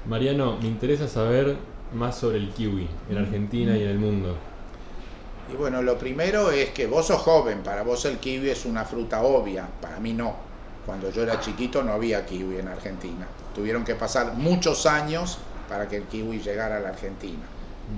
Mariano, me interesa saber más sobre el kiwi en Argentina y en el mundo. Y bueno, lo primero es que vos sos joven, para vos el kiwi es una fruta obvia, para mí no. Cuando yo era chiquito no había kiwi en Argentina. Tuvieron que pasar muchos años para que el kiwi llegara a la Argentina.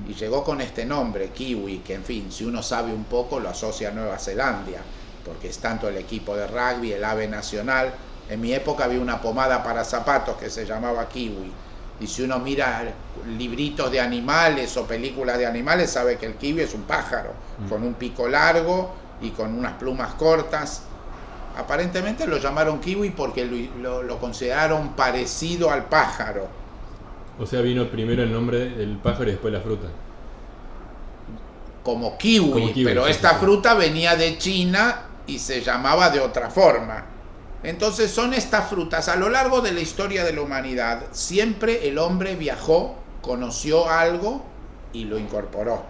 Y llegó con este nombre, kiwi, que en fin, si uno sabe un poco lo asocia a Nueva Zelanda, porque es tanto el equipo de rugby, el ave nacional. En mi época había una pomada para zapatos que se llamaba kiwi. Y si uno mira libritos de animales o películas de animales, sabe que el kiwi es un pájaro, con un pico largo y con unas plumas cortas. Aparentemente lo llamaron kiwi porque lo consideraron parecido al pájaro. O sea, vino primero el nombre del pájaro y después la fruta. Como kiwi, pero sí, esta sí. fruta venía de China y se llamaba de otra forma. Entonces son estas frutas. A lo largo de la historia de la humanidad, siempre el hombre viajó, conoció algo y lo incorporó.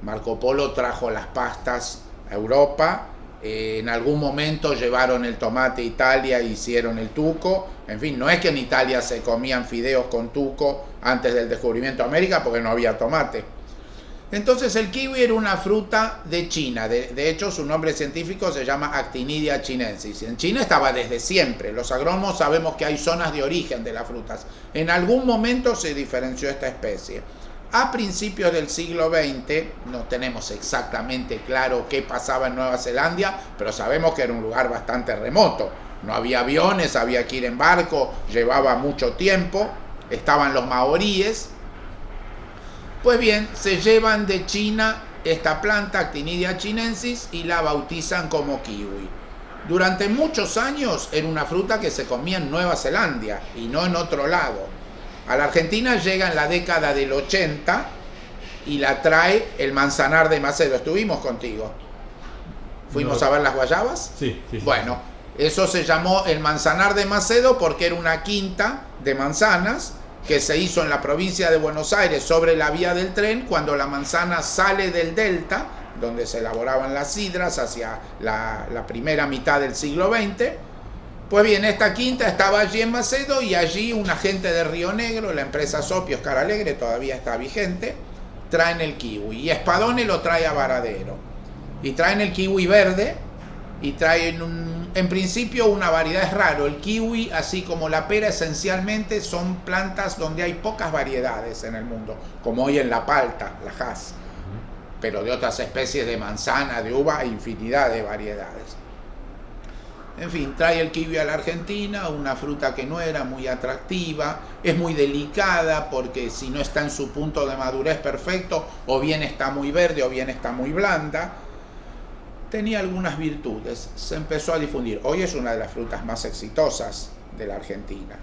Marco Polo trajo las pastas a Europa, en algún momento llevaron el tomate a Italia e hicieron el tuco. En fin, no es que en Italia se comían fideos con tuco antes del descubrimiento de América porque no había tomate. Entonces el kiwi era una fruta de China, de hecho su nombre científico se llama Actinidia chinensis. En China estaba desde siempre, los agrónomos sabemos que hay zonas de origen de las frutas. En algún momento se diferenció esta especie. A principios del siglo XX, no tenemos exactamente claro qué pasaba en Nueva Zelanda, pero sabemos que era un lugar bastante remoto. No había aviones, había que ir en barco, llevaba mucho tiempo, estaban los maoríes. Pues bien, se llevan de China esta planta Actinidia chinensis y la bautizan como kiwi. Durante muchos años era una fruta que se comía en Nueva Zelanda y no en otro lado. A la Argentina llega en la década del 80 y la trae el Manzanar de Macedo. Estuvimos contigo. ¿Fuimos a ver las guayabas? Sí, sí, sí. Bueno, eso se llamó el Manzanar de Macedo porque era una quinta de manzanas que se hizo en la provincia de Buenos Aires sobre la vía del tren cuando la manzana sale del delta, donde se elaboraban las sidras hacia la primera mitad del siglo XX. Pues bien, esta quinta estaba allí en Macedo y allí un agente de Río Negro, la empresa Sopio Oscar Alegre, todavía está vigente, traen el kiwi. Y Espadone lo trae a Varadero. Y traen el kiwi verde y traen en principio una variedad. Es raro, el kiwi así como la pera esencialmente son plantas donde hay pocas variedades en el mundo, como hoy en la palta, la Hass, pero de otras especies de manzana, de uva, hay infinidad de variedades. En fin, trae el kiwi a la Argentina, una fruta que no era muy atractiva, es muy delicada porque si no está en su punto de madurez perfecto, o bien está muy verde o bien está muy blanda. Tenía algunas virtudes, se empezó a difundir. Hoy es una de las frutas más exitosas de la Argentina.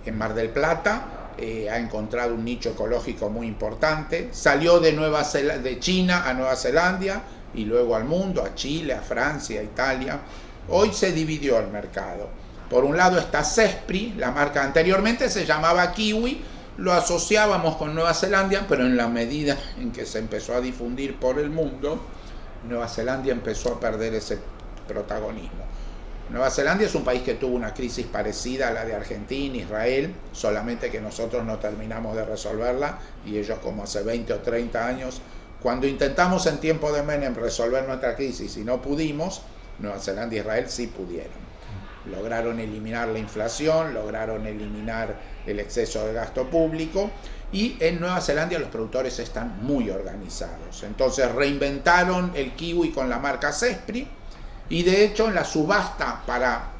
En Mar del Plata ha encontrado un nicho ecológico muy importante. Salió de China a Nueva Zelanda y luego al mundo, a Chile, a Francia, a Italia. Hoy se dividió el mercado. Por un lado está Cespri, la marca anteriormente se llamaba Kiwi, lo asociábamos con Nueva Zelanda, pero en la medida en que se empezó a difundir por el mundo, Nueva Zelanda empezó a perder ese protagonismo. Nueva Zelanda es un país que tuvo una crisis parecida a la de Argentina, Israel, solamente que nosotros no terminamos de resolverla y ellos como hace 20 o 30 años, cuando intentamos en tiempo de Menem resolver nuestra crisis y no pudimos, Nueva Zelanda y Israel sí pudieron. Lograron eliminar la inflación, lograron eliminar el exceso de gasto público y en Nueva Zelanda los productores están muy organizados. Entonces reinventaron el kiwi con la marca Cespri y de hecho en la subasta para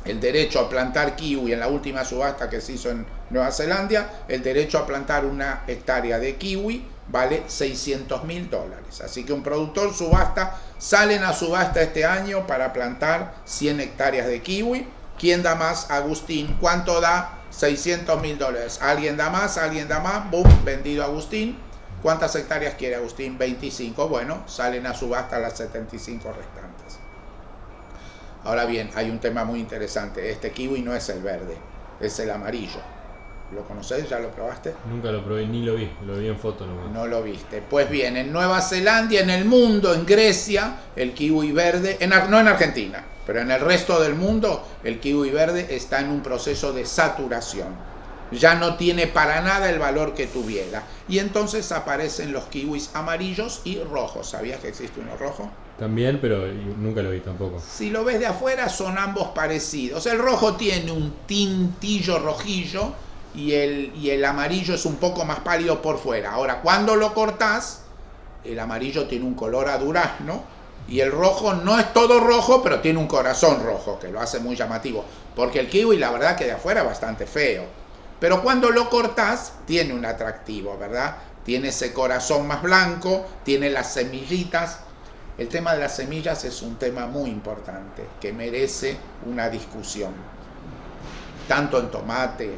el derecho a plantar kiwi, en la última subasta que se hizo en Nueva Zelanda, el derecho a plantar 1 hectárea de kiwi vale $600.000. Así que un productor subasta, salen a subasta este año para plantar 100 hectáreas de kiwi. ¿Quién da más? Agustín. ¿Cuánto da? $600.000. ¿Alguien da más? ¿Alguien da más? ¡Bum! Vendido Agustín. ¿Cuántas hectáreas quiere Agustín? 25. Bueno, salen a subasta las 75 restantes. Ahora bien, hay un tema muy interesante. Este kiwi no es el verde, es el amarillo. ¿Lo conocés? ¿Ya lo probaste? Nunca lo probé, ni lo vi en foto nomás. No lo viste. Pues bien, en Nueva Zelanda, en el mundo, en Grecia, el kiwi verde, no en Argentina, pero en el resto del mundo, el kiwi verde está en un proceso de saturación. ya no tiene para nada el valor que tuviera. Y entonces aparecen los kiwis amarillos y rojos. ¿Sabías que existe uno rojo? También, pero nunca lo vi tampoco. Si lo ves de afuera son ambos parecidos. El rojo tiene un tintillo rojillo y el amarillo es un poco más pálido por fuera. Ahora, cuando lo cortás, el amarillo tiene un color a durazno y el rojo no es todo rojo, pero tiene un corazón rojo, que lo hace muy llamativo. Porque el kiwi, la verdad que de afuera es bastante feo. Pero cuando lo cortás, tiene un atractivo, ¿verdad? Tiene ese corazón más blanco, tiene las semillitas. El tema de las semillas es un tema muy importante, que merece una discusión. Tanto en tomate,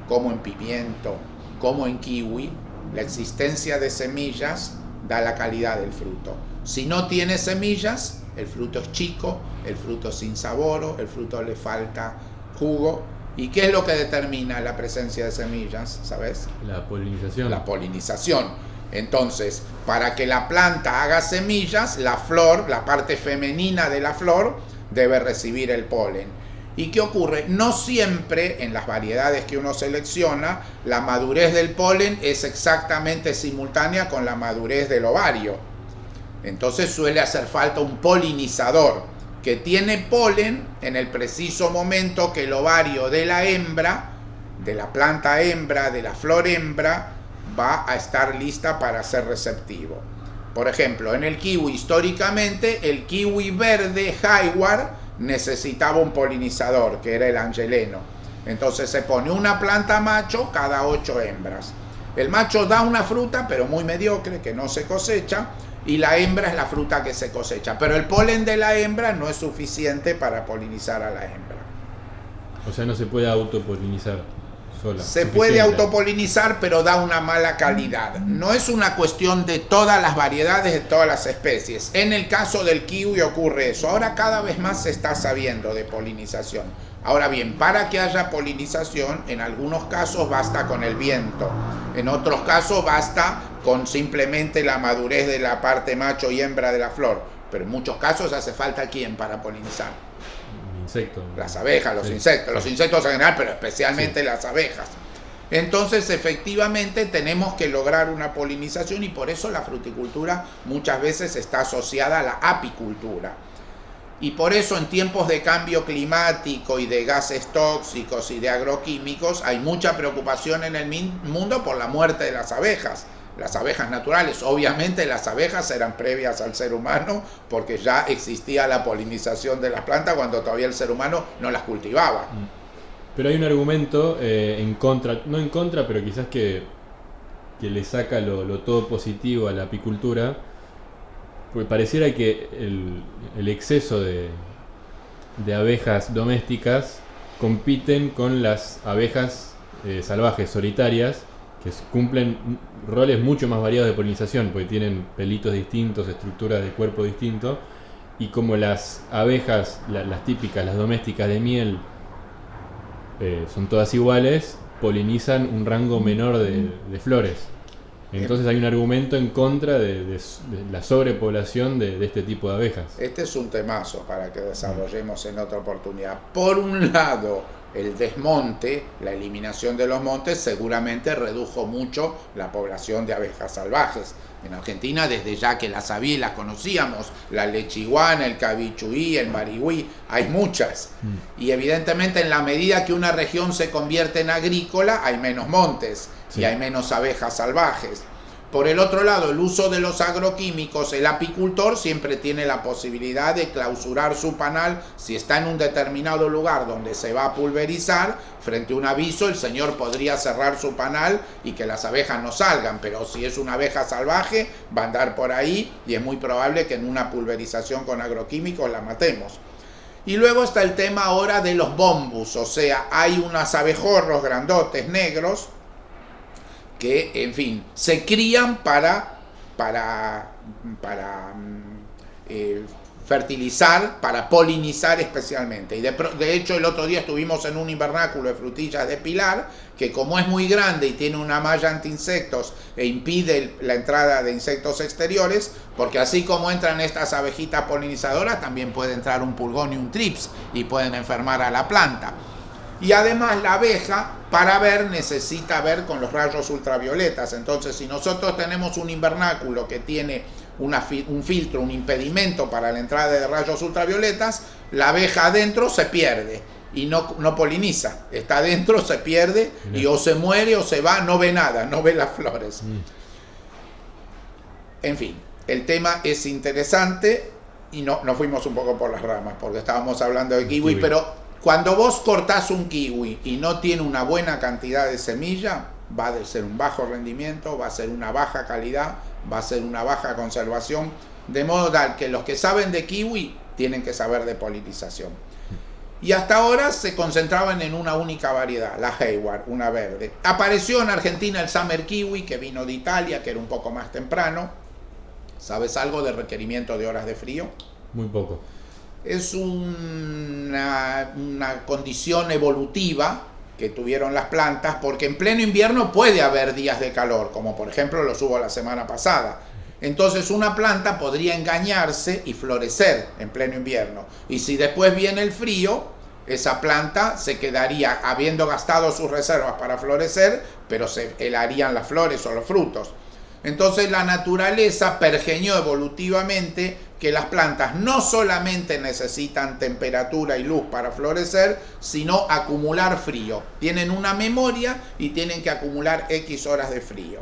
como en pimiento, como en kiwi, la existencia de semillas da la calidad del fruto. Si no tiene semillas, el fruto es chico, el fruto es insaboro, el fruto le falta jugo. ¿Y qué es lo que determina la presencia de semillas? ¿Sabes? La polinización. La polinización. Entonces, para que la planta haga semillas, la flor, la parte femenina de la flor, debe recibir el polen. ¿Y qué ocurre? No siempre en las variedades que uno selecciona, la madurez del polen es exactamente simultánea con la madurez del ovario. Entonces suele hacer falta un polinizador que tiene polen en el preciso momento que el ovario de la hembra, de la planta hembra, de la flor hembra, va a estar lista para ser receptivo. Por ejemplo, en el kiwi, históricamente, el kiwi verde Hayward necesitaba un polinizador, que era el angeleno. Entonces se pone una planta macho cada 8 hembras. El macho da una fruta, pero muy mediocre, que no se cosecha, y la hembra es la fruta que se cosecha. Pero el polen de la hembra no es suficiente para polinizar a la hembra. O sea, no se puede autopolinizar sola. Se puede autopolinizar, pero da una mala calidad. No es una cuestión de todas las variedades, de todas las especies. En el caso del kiwi ocurre eso. Ahora cada vez más se está sabiendo de polinización. Ahora bien, para que haya polinización, en algunos casos basta con el viento. En otros casos basta con simplemente la madurez de la parte macho y hembra de la flor. Pero en muchos casos hace falta ¿quién para polinizar? Insectos. Las abejas, los insectos. Los insectos en general, pero especialmente las abejas. Entonces, efectivamente, tenemos que lograr una polinización y por eso la fruticultura muchas veces está asociada a la apicultura. Y por eso en tiempos de cambio climático y de gases tóxicos y de agroquímicos hay mucha preocupación en el mundo por la muerte de las abejas naturales. Obviamente las abejas eran previas al ser humano porque ya existía la polinización de las plantas cuando todavía el ser humano no las cultivaba. Pero hay un argumento en contra, no en contra, pero quizás que le saca lo todo positivo a la apicultura. Porque pareciera que el exceso de abejas domésticas compiten con las abejas salvajes, solitarias, que cumplen roles mucho más variados de polinización, porque tienen pelitos distintos, estructuras de cuerpo distintos, y como las abejas, las típicas, las domésticas de miel, son todas iguales, polinizan un rango menor de flores. Entonces hay un argumento en contra de la sobrepoblación de este tipo de abejas. Este es un temazo para que desarrollemos en otra oportunidad. Por un lado, el desmonte, la eliminación de los montes, seguramente redujo mucho la población de abejas salvajes. En Argentina, desde ya que las había y las conocíamos, la lechiguana, el cabichuí, el marigüí, hay muchas. Y evidentemente en la medida que una región se convierte en agrícola, hay menos montes. Sí. Y hay menos abejas salvajes. Por el otro lado, el uso de los agroquímicos, el apicultor siempre tiene la posibilidad de clausurar su panal si está en un determinado lugar donde se va a pulverizar. Frente a un aviso, el señor podría cerrar su panal y que las abejas no salgan, pero si es una abeja salvaje, va a andar por ahí y es muy probable que en una pulverización con agroquímicos la matemos. Y luego está el tema ahora de los bombus, o sea, hay unos abejorros grandotes negros que, en fin, se crían para fertilizar, para polinizar especialmente. Y de hecho, el otro día estuvimos en un invernáculo de frutillas de Pilar, que como es muy grande y tiene una malla anti-insectos e impide la entrada de insectos exteriores, porque así como entran estas abejitas polinizadoras, también puede entrar un pulgón y un trips y pueden enfermar a la planta. Y además la abeja, para ver, necesita ver con los rayos ultravioletas. Entonces, si nosotros tenemos un invernáculo que tiene un filtro, un impedimento para la entrada de rayos ultravioletas, la abeja adentro se pierde y no poliniza. Está adentro, se pierde y o se muere o se va, no ve nada, no ve las flores. En fin, el tema es interesante y nos fuimos un poco por las ramas porque estábamos hablando de kiwi, pero cuando vos cortás un kiwi y no tiene una buena cantidad de semilla, va a ser un bajo rendimiento, va a ser una baja calidad, va a ser una baja conservación, de modo tal que los que saben de kiwi tienen que saber de polinización. Y hasta ahora se concentraban en una única variedad, la Hayward, una verde. Apareció en Argentina el Summer Kiwi, que vino de Italia, que era un poco más temprano. ¿Sabes algo de requerimiento de horas de frío? Muy poco. Es una condición evolutiva que tuvieron las plantas, porque en pleno invierno puede haber días de calor, como por ejemplo los hubo la semana pasada. Entonces una planta podría engañarse y florecer en pleno invierno. Y si después viene el frío, esa planta se quedaría habiendo gastado sus reservas para florecer, pero se helarían las flores o los frutos. Entonces la naturaleza pergeñó evolutivamente que las plantas no solamente necesitan temperatura y luz para florecer, sino acumular frío. Tienen una memoria y tienen que acumular X horas de frío.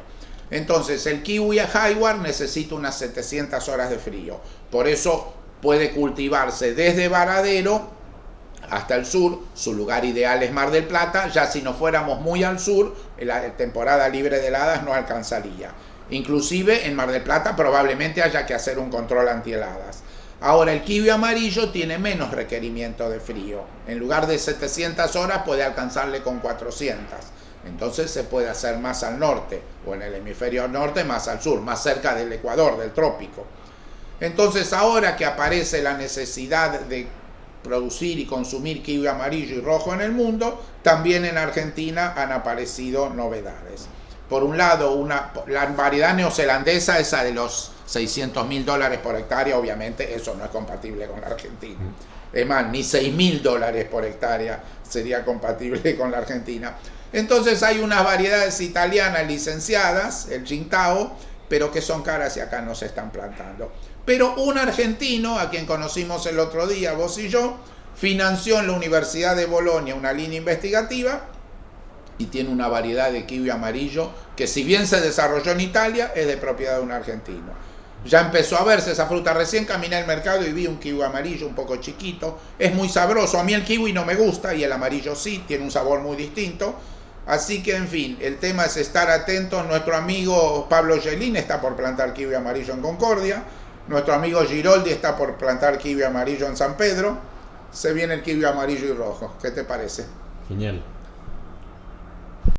Entonces el kiwi Hayward necesita unas 700 horas de frío. Por eso puede cultivarse desde Varadero hasta el sur. Su lugar ideal es Mar del Plata. Ya si nos fuéramos muy al sur, la temporada libre de heladas no alcanzaría. Inclusive en Mar del Plata probablemente haya que hacer un control antiheladas. Ahora el kiwi amarillo tiene menos requerimiento de frío. En lugar de 700 horas puede alcanzarle con 400. Entonces se puede hacer más al norte, o en el hemisferio norte más al sur, más cerca del ecuador, del trópico. Entonces ahora que aparece la necesidad de producir y consumir kiwi amarillo y rojo en el mundo, también en Argentina han aparecido novedades. Por un lado, la variedad neozelandesa, esa de los $600.000 por hectárea, obviamente eso no es compatible con la Argentina. Es más, ni $6.000 por hectárea sería compatible con la Argentina. Entonces hay unas variedades italianas licenciadas, el Tsingtao, pero que son caras y acá no se están plantando. Pero un argentino, a quien conocimos el otro día, vos y yo, financió en la Universidad de Bolonia una línea investigativa y tiene una variedad de kiwi amarillo que, si bien se desarrolló en Italia, es de propiedad de un argentino. Ya empezó a verse esa fruta. Recién caminé al mercado y vi un kiwi amarillo un poco chiquito. Es muy sabroso. A mí el kiwi no me gusta y el amarillo sí, tiene un sabor muy distinto. Así que, en fin, el tema es estar atentos. Nuestro amigo Pablo Gelín está por plantar kiwi amarillo en Concordia. Nuestro amigo Giroldi está por plantar kiwi amarillo en San Pedro. Se viene el kiwi amarillo y rojo. ¿Qué te parece? Genial.